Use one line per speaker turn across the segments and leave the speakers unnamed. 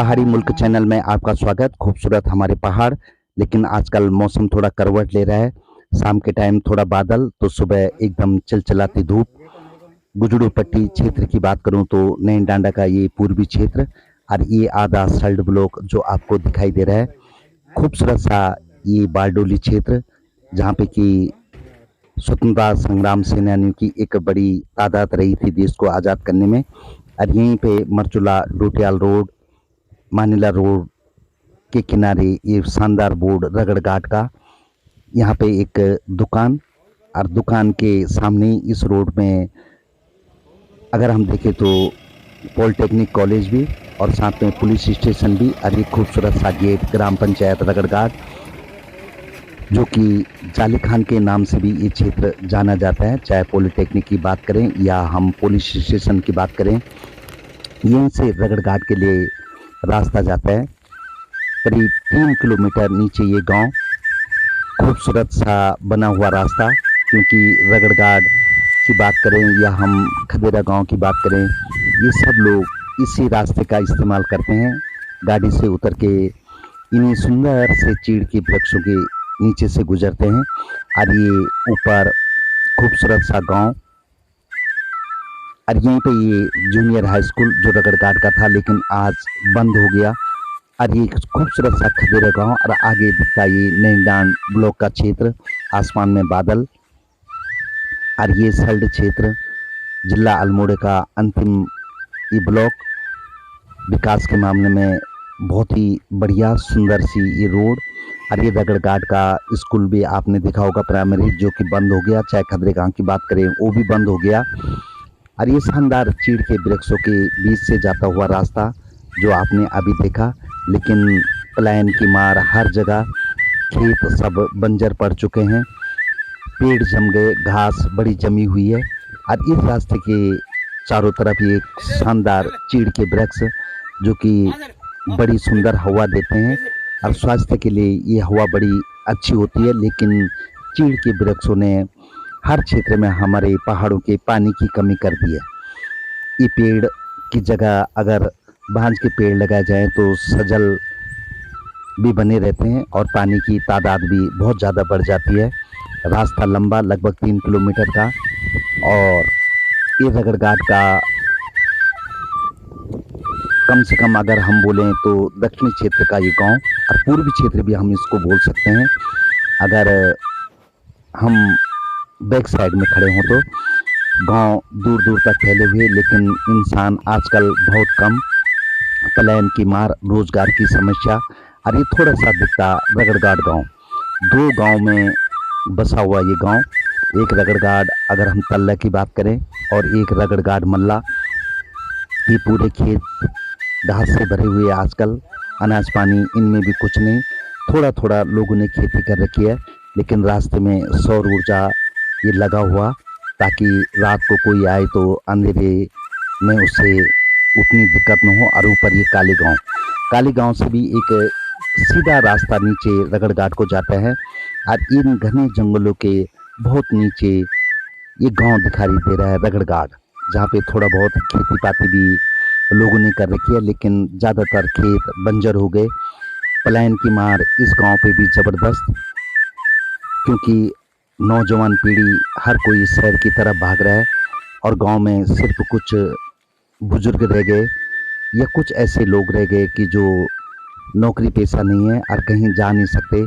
पहाड़ी मुल्क चैनल में आपका स्वागत। खूबसूरत हमारे पहाड़, लेकिन आजकल मौसम थोड़ा करवट ले रहा है। शाम के टाइम थोड़ा बादल तो सुबह एकदम चिलचिलाती धूप। गुजड़ू पट्टी क्षेत्र की बात करूं तो नैन डांडा का ये पूर्वी क्षेत्र और ये आधा सल्ट ब्लॉक जो आपको दिखाई दे रहा है, खूबसूरत सा ये बारडोली क्षेत्र, जहाँ पे कि स्वतंत्रता संग्राम सेनानियों की एक बड़ी तादाद रही थी देश को आज़ाद करने में। और यहीं पे मरचूला डोटियाल रोड, मानिला रोड के किनारे ये शानदार बोर्ड रगड़ घाट का। यहाँ पे एक दुकान, और दुकान के सामने इस रोड में अगर हम देखें तो पॉलिटेक्निक कॉलेज भी और साथ में पुलिस स्टेशन भी, और एक खूबसूरत सा गेट ग्राम पंचायत रगड़ घाट, जो कि जाली खान के नाम से भी ये क्षेत्र जाना जाता है। चाहे पॉलिटेक्निक की बात करें या हम पुलिस स्टेशन की बात करें, यहीं से रगड़ घाट के लिए रास्ता जाता है। करीब 3 किलोमीटर नीचे ये गांव, खूबसूरत सा बना हुआ रास्ता। क्योंकि रगड़ घाट की बात करें या हम खदेरा गांव की बात करें, ये सब लोग इसी रास्ते का इस्तेमाल करते हैं। गाड़ी से उतर के इन्हीं सुंदर से चीड़ के वृक्षों के नीचे से गुजरते हैं। और ये ऊपर खूबसूरत सा गांव, और यहीं पे ये जूनियर हाई स्कूल जो रगड़ घाट का था लेकिन आज बंद हो गया। और ये खूबसूरत सा खदेरा गांव, और आगे दिखता ये नैनीडांड ब्लॉक का क्षेत्र, आसमान में बादल। और ये सल्ट क्षेत्र जिला अल्मोड़ा का अंतिम ये ब्लॉक, विकास के मामले में बहुत ही बढ़िया सुंदर सी ये रोड। और ये रगड़ घाट का स्कूल भी आपने देखा होगा प्राइमरी, जो कि बंद हो गया। चाहे खदरे गांव की बात करें वो भी बंद हो गया। और ये शानदार चीड़ के वृक्षों के बीच से जाता हुआ रास्ता जो आपने अभी देखा, लेकिन पलायन की मार, हर जगह खेत सब बंजर पड़ चुके हैं, पेड़ जम गए, घास बड़ी जमी हुई है। और इस रास्ते के चारों तरफ ये शानदार चीड़ के वृक्ष जो कि बड़ी सुंदर हवा देते हैं, और स्वास्थ्य के लिए ये हवा बड़ी अच्छी होती है। लेकिन चीड़ के वृक्षों ने हर क्षेत्र में हमारे पहाड़ों के पानी की कमी कर दी है। ये पेड़ की जगह अगर बांज के पेड़ लगाए जाएं तो सजल भी बने रहते हैं और पानी की तादाद भी बहुत ज़्यादा बढ़ जाती है। रास्ता लंबा, लगभग 3 किलोमीटर का, और ये रगड़ घाट का कम से कम अगर हम बोलें तो दक्षिणी क्षेत्र का ये गांव, और पूर्वी क्षेत्र भी हम इसको बोल सकते हैं अगर हम बैक साइड में खड़े हों तो। गांव दूर दूर तक फैले हुए, लेकिन इंसान आजकल बहुत कम, पलायन की मार, रोजगार की समस्या। और ये थोड़ा सा दिखता रगड़ घाट गाँव, 2 गांव में बसा हुआ ये गांव। एक रगड़ घाट अगर हम तल्ला की बात करें, और एक रगड़ घाट मल्ला। ये पूरे खेत घास से भरे हुए, आजकल अनाज पानी इनमें भी कुछ नहीं। थोड़ा थोड़ा लोगों ने खेती कर रखी है, लेकिन रास्ते में सौर ऊर्जा ये लगा हुआ, ताकि रात को कोई आए तो अंधेरे में उससे उतनी दिक्कत न हो। और ऊपर ये काली गांव से भी एक सीधा रास्ता नीचे रगड़ घाट को जाता है। और इन घने जंगलों के बहुत नीचे ये गांव दिखाई दे रहा है रगड़ घाट, जहाँ पे थोड़ा बहुत खेती पाती भी लोगों ने कर रखी है, लेकिन ज़्यादातर खेत बंजर हो गए। पलायन की मार इस गांव पे भी ज़बरदस्त, क्योंकि नौजवान पीढ़ी हर कोई शहर की तरफ भाग रहा है, और गांव में सिर्फ कुछ बुजुर्ग रह गए या कुछ ऐसे लोग रह गए कि जो नौकरी पेशा नहीं है और कहीं जा नहीं सकते।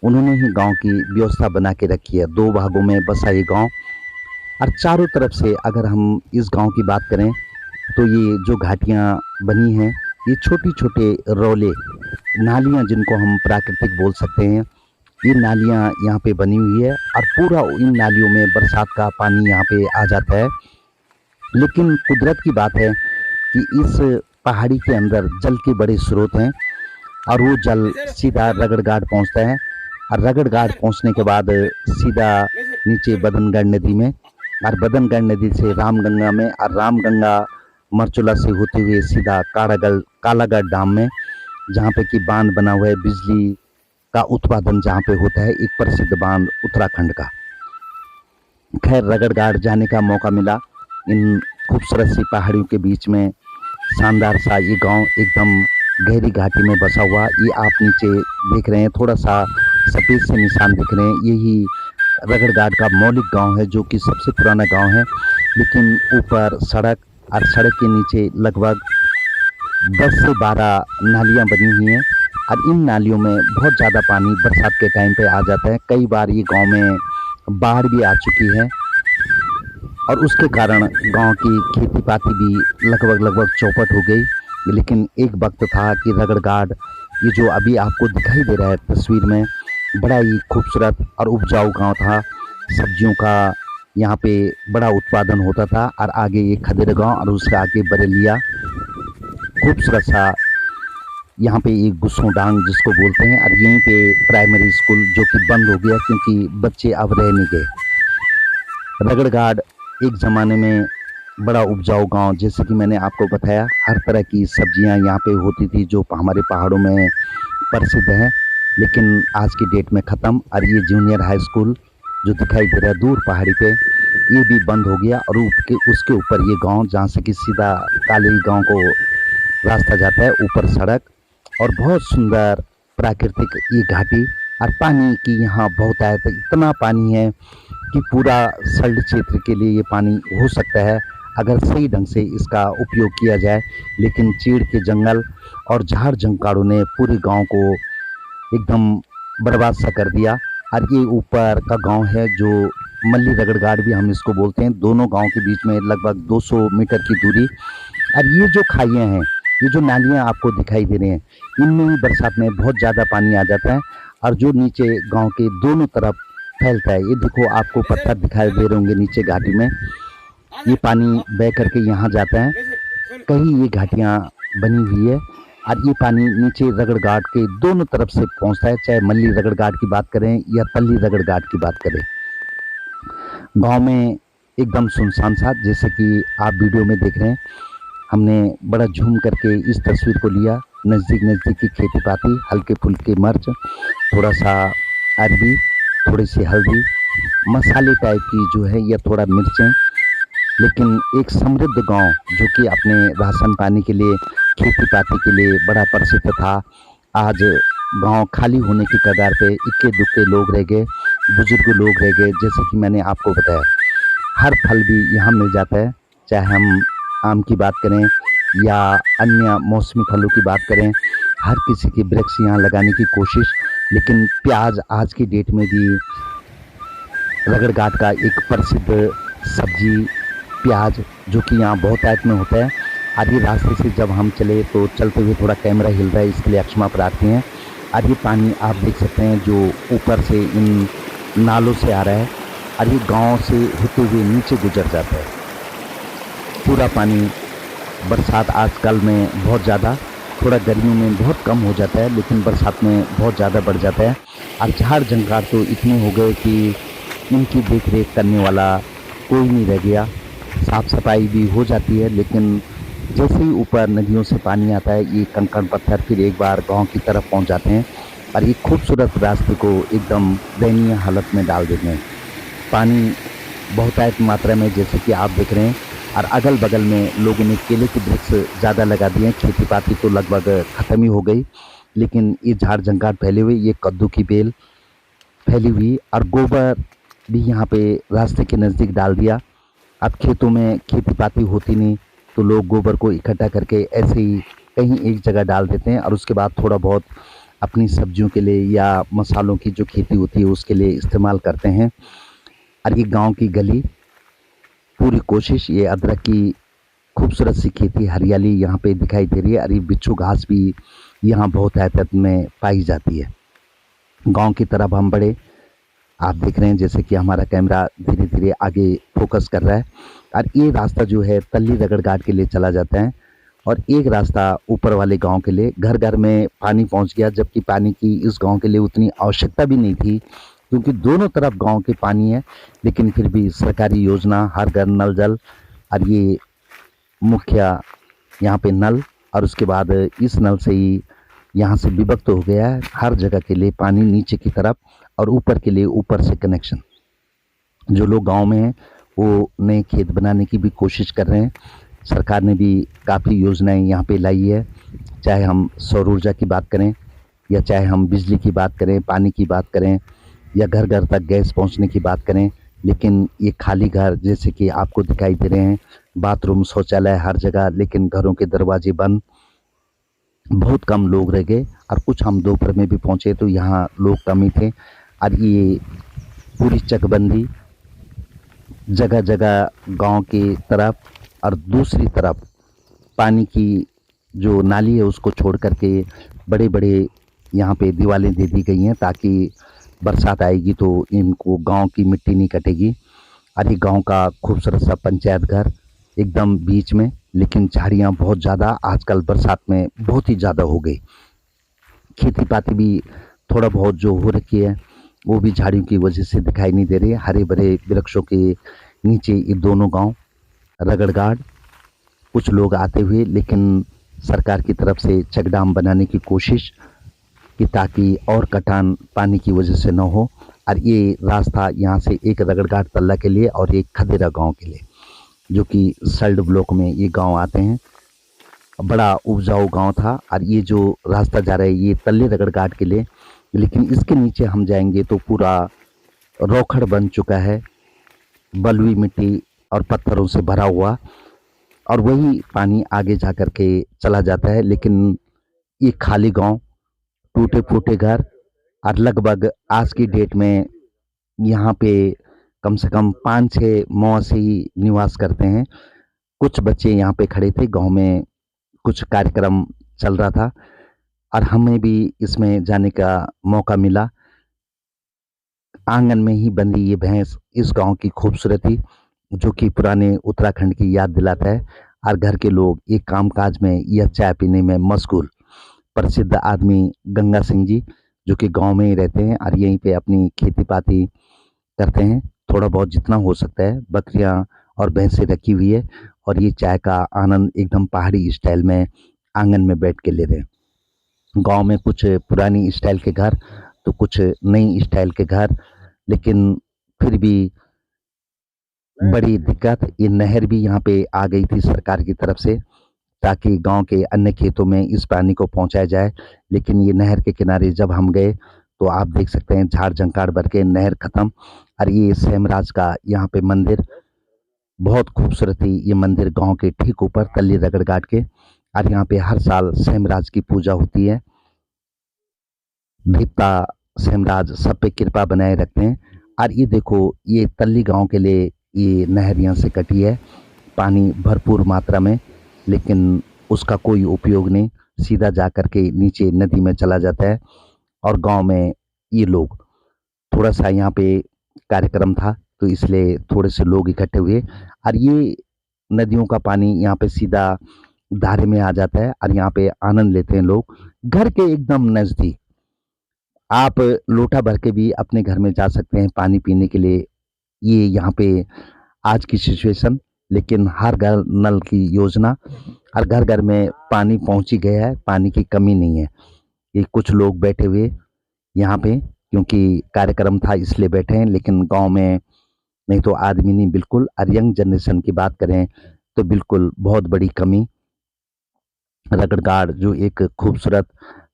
उन्होंने ही गांव की व्यवस्था बना के रखी है। 2 भागों में बसा ये गांव, और चारों तरफ से अगर हम इस गांव की बात करें तो ये जो घाटियां बनी हैं, ये छोटे छोटे रौले, नालियां जिनको हम प्राकृतिक बोल सकते हैं, ये नालियां यहाँ पे बनी हुई है। और पूरा इन नालियों में बरसात का पानी यहाँ पे आ जाता है। लेकिन कुदरत की बात है कि इस पहाड़ी के अंदर जल के बड़े स्रोत हैं, और वो जल सीधा रगड़ घाट पहुँचता है। और रगड़ घाट पहुँचने के बाद सीधा नीचे बदनगढ़ नदी में, और बदनगढ़ नदी से रामगंगा में, और रामगंगा मरचूला से होते हुए सीधा कालागढ़ डाम में, जहाँ पे कि बांध बना हुआ है, बिजली का उत्पादन जहाँ पे होता है, एक प्रसिद्ध बांध उत्तराखंड का। खैर, रगड़ घाट जाने का मौका मिला इन खूबसूरत सी पहाड़ियों के बीच में। शानदार सा ये गांव एकदम गहरी घाटी में बसा हुआ। ये आप नीचे देख रहे हैं, थोड़ा सा सफ़ेद से निशान दिख रहे हैं, यही रगड़घाट का मौलिक गांव है, जो कि सबसे पुराना गांव है। लेकिन ऊपर सड़क और सड़क के नीचे लगभग 10 से 12 नालियां बनी हुई हैं और इन नालियों में बहुत ज़्यादा पानी बरसात के टाइम पे आ जाता है। कई बार ये गांव में बाढ़ भी आ चुकी है और उसके कारण गांव की खेती पाती भी लगभग चौपट हो गई। लेकिन एक वक्त था कि रगड़घाट, ये जो अभी आपको दिखाई दे रहा है तस्वीर में, बड़ा ही खूबसूरत और उपजाऊ गांव था। सब्जियों का यहाँ पे बड़ा उत्पादन होता था। और आगे ये खदेड़ गांव और उसके आगे बरेलिया, खूबसूरत सा यहाँ पे एक गुस्सोडांग जिसको बोलते हैं। और यहीं पे प्राइमरी स्कूल जो कि बंद हो गया क्योंकि बच्चे अब रह नहीं गए। रगड़घाट एक ज़माने में बड़ा उपजाऊ गांव, जैसे कि मैंने आपको बताया, हर तरह की सब्जियां यहाँ पे होती थी जो हमारे पहाड़ों में प्रसिद्ध है। लेकिन आज की डेट में ख़त्म। और ये जूनियर हाई स्कूल जो दिखाई दे रहा है दूर पहाड़ी पे, ये भी बंद हो गया। और उसके ऊपर ये गांव, जहाँ से कि सीधा काली गांव को रास्ता जाता है, ऊपर सड़क और बहुत सुंदर प्राकृतिक ये घाटी। और पानी की यहाँ बहुत आयत है, इतना पानी है कि पूरा सल्ट क्षेत्र के लिए ये पानी हो सकता है अगर सही ढंग से इसका उपयोग किया जाए। लेकिन चीड़ के जंगल और झाड़ झंकारों ने पूरे गांव को एकदम बर्बाद सा कर दिया। और ये ऊपर का गांव है जो मल्ली रगड़घाट भी हम इसको बोलते हैं। दोनों गांव के बीच में लगभग 200 मीटर की दूरी। और ये जो खाइयाँ हैं, ये जो नालियाँ आपको दिखाई दे रही हैं, इनमें ही बरसात में बहुत ज़्यादा पानी आ जाता है और जो नीचे गांव के दोनों तरफ फैलता है। ये देखो, आपको पत्थर दिखाई दे रहे होंगे नीचे घाटी में, ये पानी बह करके यहाँ जाता है। कहीं ये घाटियाँ बनी हुई है और ये पानी नीचे रगड़घाट के दोनों तरफ से पहुँचता है, चाहे मल्ली रगड़घाट की बात करें या तल्ली रगड़घाट की बात करें। गांव में एकदम सुनसान सा, जैसे कि आप वीडियो में देख रहे हैं। हमने बड़ा झूम करके इस तस्वीर को लिया। नज़दीक की खेती पाती, हल्के फुल्के मिर्च, थोड़ा सा अरबी, थोड़ी सी हल्दी, मसाले टाइप की जो है, या थोड़ा मिर्चें। लेकिन एक समृद्ध गांव जो कि अपने राशन पानी के लिए, खेती पाती के लिए बड़ा प्रसिद्ध था, आज गांव खाली होने की कगार पे इक्के दुक्के लोग रह गए, बुजुर्ग लोग रह गए। जैसे कि मैंने आपको बताया, हर फल भी यहाँ मिल जाता है, चाहे हम आम की बात करें या अन्य मौसमी फलों की बात करें, हर किसी की वृक्ष यहाँ लगाने की कोशिश। लेकिन प्याज आज की डेट में भी रगड़घाट का एक प्रसिद्ध सब्जी प्याज, जो कि यहाँ बहुत आयत में होता है। और ये रास्ते से जब हम चले तो चलते हुए थोड़ा कैमरा हिल रहा है, इसके लिए क्षमा प्रार्थी हैं। और ये पानी आप देख सकते हैं जो ऊपर से इन नालों से आ रहा है और ये गांव से होते हुए नीचे गुजर जाता है। पूरा पानी बरसात आजकल में बहुत ज़्यादा, थोड़ा गर्मियों में बहुत कम हो जाता है, लेकिन बरसात में बहुत ज़्यादा बढ़ जाता है। और झाड़ झंकार तो इतने हो गए कि इनकी देख रेख करने वाला कोई नहीं रह गया। साफ़ सफाई भी हो जाती है, लेकिन जैसे ही ऊपर नदियों से पानी आता है, ये कंकड़ पत्थर फिर एक बार गांव की तरफ पहुंच जाते हैं और ये खूबसूरत रास्ते को एकदम दयनीय हालत में डाल देते हैं। पानी बहुतायत मात्रा में, जैसे कि आप देख रहे हैं। और अगल बगल में लोगों ने केले के वृक्ष ज़्यादा लगा दिए हैं, खेती पाती तो लगभग ख़त्म ही हो गई। लेकिन ये झाड़ झंकार फैले हुए, ये कद्दू की बेल फैली हुई, और गोबर भी यहाँ पे रास्ते के नज़दीक डाल दिया। अब खेतों में खेती पाती होती नहीं तो लोग गोबर को इकट्ठा करके ऐसे ही कहीं एक जगह डाल देते हैं और उसके बाद थोड़ा बहुत अपनी सब्जियों के लिए या मसालों की जो खेती होती है उसके लिए इस्तेमाल करते हैं। और ये गांव की गली, पूरी कोशिश, ये अदरक की खूबसूरत सी खेती, हरियाली यहाँ पे दिखाई दे रही है। और ये बिच्छू घास भी यहाँ बहुत तादाद में पाई जाती है। गांव की तरफ हम बढ़े, आप देख रहे हैं जैसे कि हमारा कैमरा धीरे धीरे आगे फोकस कर रहा है। और ये रास्ता जो है तल्ली रगड़घाट के लिए चला जाता है और एक रास्ता ऊपर वाले गांव के लिए। घर घर में पानी पहुंच गया, जबकि पानी की इस गांव के लिए उतनी आवश्यकता भी नहीं थी क्योंकि दोनों तरफ गांव के पानी है। लेकिन फिर भी सरकारी योजना हर घर नल जल, और ये मुख्य यहाँ पे नल, और उसके बाद इस नल से ही यहाँ से विभक्त हो गया है हर जगह के लिए पानी नीचे की तरफ, और ऊपर के लिए ऊपर से कनेक्शन। जो लोग गांव में हैं वो नए खेत बनाने की भी कोशिश कर रहे हैं। सरकार ने भी काफ़ी योजनाएं यहाँ पे लाई है, चाहे हम सौर ऊर्जा की बात करें या चाहे हम बिजली की बात करें, पानी की बात करें या घर घर तक गैस पहुँचने की बात करें। लेकिन ये खाली घर जैसे कि आपको दिखाई दे रहे हैं, बाथरूम, शौचालय हर जगह, लेकिन घरों के दरवाजे बंद। बहुत कम लोग रह गए और कुछ हम दोपहर में भी पहुँचे तो यहाँ लोग कम ही थे। और ये पूरी चकबंदी जगह जगह गांव की तरफ और दूसरी तरफ पानी की जो नाली है उसको छोड़ करके बड़े बड़े यहाँ पे दीवारें दे दी गई हैं, ताकि बरसात आएगी तो इनको गांव की मिट्टी नहीं कटेगी। और ये गांव का खूबसूरत सा पंचायत घर एकदम बीच में, लेकिन झाड़ियाँ बहुत ज़्यादा आजकल बरसात में बहुत ही ज़्यादा हो गई। खेती पाती भी थोड़ा बहुत जो हो रखी है वो भी झाड़ियों की वजह से दिखाई नहीं दे रही है। हरे भरे वृक्षों के नीचे ये दोनों गांव रगड़गाड़ कुछ लोग आते हुए, लेकिन सरकार की तरफ से चेक डैम बनाने की कोशिश कि ताकि और कटान पानी की वजह से न हो। और ये रास्ता यहाँ से एक रगड़घाट तल्ला के लिए और एक खदेरा गांव के लिए, जो कि सल्ड ब्लॉक में ये गांव आते हैं। बड़ा उपजाऊ गांव था और ये जो रास्ता जा रहा है ये तल्ले रगड़घाट के लिए, लेकिन इसके नीचे हम जाएंगे तो पूरा रोखड़ बन चुका है, बलुई मिट्टी और पत्थरों से भरा हुआ, और वही पानी आगे जा कर के चला जाता है। लेकिन ये खाली गांव, टूटे फूटे घर, और लगभग आज की डेट में यहाँ पे कम से कम 5-6 मौसी निवास करते हैं। कुछ बच्चे यहाँ पे खड़े थे, गांव में कुछ कार्यक्रम चल रहा था और हमें भी इसमें जाने का मौका मिला। आंगन में ही बंधी ये भैंस इस गांव की खूबसूरती, जो कि पुराने उत्तराखंड की याद दिलाता है। और घर के लोग एक कामकाज में या चाय पीने में मशगूल। प्रसिद्ध आदमी गंगा सिंह जी, जो कि गांव में ही रहते हैं और यहीं पे अपनी खेती पाती करते हैं। थोड़ा बहुत जितना हो सकता है बकरियां और भैंसें रखी हुई है, और ये चाय का आनंद एकदम पहाड़ी स्टाइल में आंगन में बैठ के ले रहे हैं। गांव में कुछ पुरानी स्टाइल के घर तो कुछ नई स्टाइल के घर, लेकिन फिर भी बड़ी दिक्कत, ये नहर भी यहाँ पे आ गई थी सरकार की तरफ से, ताकि गांव के अन्य खेतों में इस पानी को पहुंचाया जाए। लेकिन ये नहर के किनारे जब हम गए तो आप देख सकते हैं झाड़ झंकाड़ भर के नहर खत्म। और ये सेमराज का यहाँ पे मंदिर बहुत खूबसूरत ही, ये मंदिर गांव के ठीक ऊपर तल्ली रगड़घाट के, और यहाँ पे हर साल सेमराज की पूजा होती है। देवता सेमराज सब पे कृपा बनाए रखते हैं। और ये देखो ये तल्ली गांव के लिए ये नहर यहाँ से कटी है, पानी भरपूर मात्रा में, लेकिन उसका कोई उपयोग नहीं, सीधा जा कर के नीचे नदी में चला जाता है। और गांव में ये लोग थोड़ा सा यहाँ पे कार्यक्रम था तो इसलिए थोड़े से लोग इकट्ठे हुए, और ये नदियों का पानी यहाँ पे सीधा धारे में आ जाता है और यहाँ पे आनंद लेते हैं लोग घर के एकदम नजदीक। आप लोटा भर के भी अपने घर में जा सकते हैं पानी पीने के लिए। ये यहाँ पे आज की सिचुएशन, लेकिन हर घर नल की योजना, हर घर घर में पानी पहुंच ही गया है, पानी की कमी नहीं है। ये कुछ लोग बैठे हुए यहाँ पे क्योंकि कार्यक्रम था इसलिए बैठे हैं, लेकिन गांव में नहीं तो आदमी नहीं बिल्कुल। और यंग जनरेशन की बात करें तो बिल्कुल बहुत बड़ी कमी। रगड़गाड़ जो एक खूबसूरत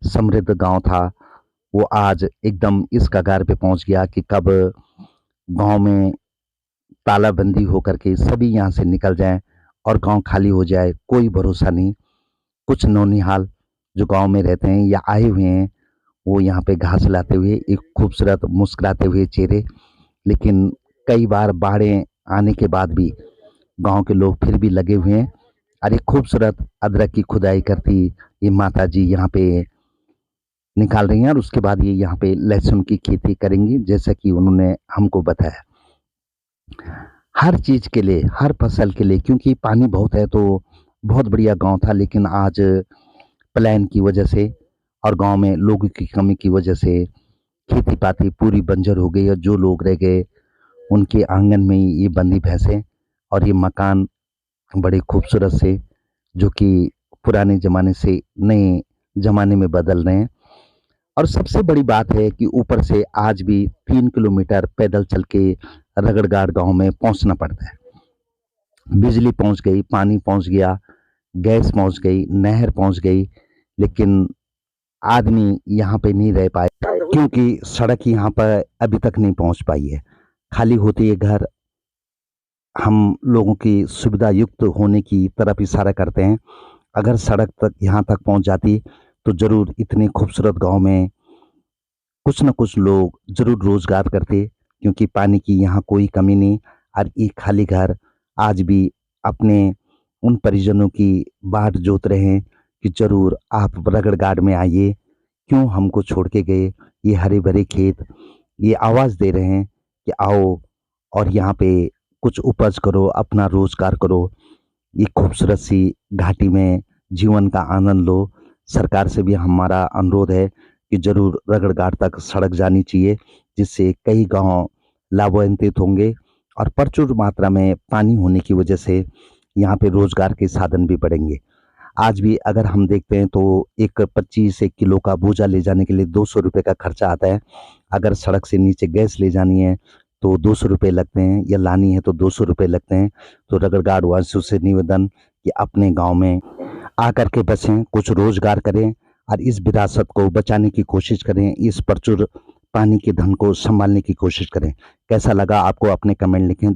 समृद्ध गांव था वो आज एकदम इस कगार पे पहुंच गया कि कब गांव में तालाबंदी होकर के सभी यहाँ से निकल जाएं और गांव खाली हो जाए, कोई भरोसा नहीं। कुछ नौनिहाल जो गांव में रहते हैं या आए हुए हैं वो यहाँ पे घास लाते हुए एक खूबसूरत मुस्कुराते हुए चेहरे, लेकिन कई बार बाढ़ें आने के बाद भी गांव के लोग फिर भी लगे हुए हैं। और एक खूबसूरत अदरक की खुदाई करती ये माता जी यहाँ पे निकाल रही हैं, और उसके बाद ये यहाँ पे लहसुन की खेती करेंगी जैसा कि उन्होंने हमको बताया। हर चीज के लिए, हर फसल के लिए, क्योंकि पानी बहुत है तो बहुत बढ़िया गांव था, लेकिन आज पलायन की वजह से और गांव में लोगों की कमी की वजह से खेती पाती पूरी बंजर हो गई, और जो लोग रह गए उनके आंगन में ही ये बंदी भैंसें और ये मकान बड़े खूबसूरत से, जो कि पुराने ज़माने से नए ज़माने में बदल रहे हैं। और सबसे बड़ी बात है कि ऊपर से आज भी 3 किलोमीटर पैदल चल के रगड़गाड़ गांव में पहुंचना पड़ता है। बिजली पहुंच गई, पानी पहुंच गया, गैस पहुंच गई, नहर पहुंच गई, लेकिन आदमी यहाँ पे नहीं रह पाए क्योंकि सड़क यहाँ पर अभी तक नहीं पहुंच पाई है। खाली होती है घर, हम लोगों की सुविधा युक्त होने की तरफ इशारा करते हैं। अगर सड़क तक यहाँ तक पहुंच जाती तो जरूर इतने खूबसूरत गांव में कुछ न कुछ लोग जरूर रोजगार करते, क्योंकि पानी की यहाँ कोई कमी नहीं। और ये खाली घर आज भी अपने उन परिजनों की बाट जोत रहे हैं कि जरूर आप रगड़गाड़ में आइए, क्यों हमको छोड़ के गए। ये हरे भरे खेत ये आवाज दे रहे हैं कि आओ और यहाँ पे कुछ उपज करो, अपना रोजगार करो, ये खूबसूरत सी घाटी में जीवन का आनंद लो। सरकार से भी हमारा अनुरोध है कि जरूर रगड़गाड़ तक सड़क जानी चाहिए, जिससे कई गांव लाभान्वित होंगे और प्रचुर मात्रा में पानी होने की वजह से यहाँ पे रोजगार के साधन भी बढ़ेंगे। आज भी अगर हम देखते हैं तो एक 25 एक किलो का बोझा ले जाने के लिए 200 रुपये का खर्चा आता है। अगर सड़क से नीचे गैस ले जानी है तो 200 रुपये लगते हैं, या लानी है तो 200 रुपये लगते हैं। तो रगड़गाड़ वासियों से निवेदन कि अपने गांव में आकर के बसें, कुछ रोजगार करें और इस विरासत को बचाने की कोशिश करें, इस प्रचुर पानी के धन को संभालने की कोशिश करें। कैसा लगा आपको अपने कमेंट लिखें।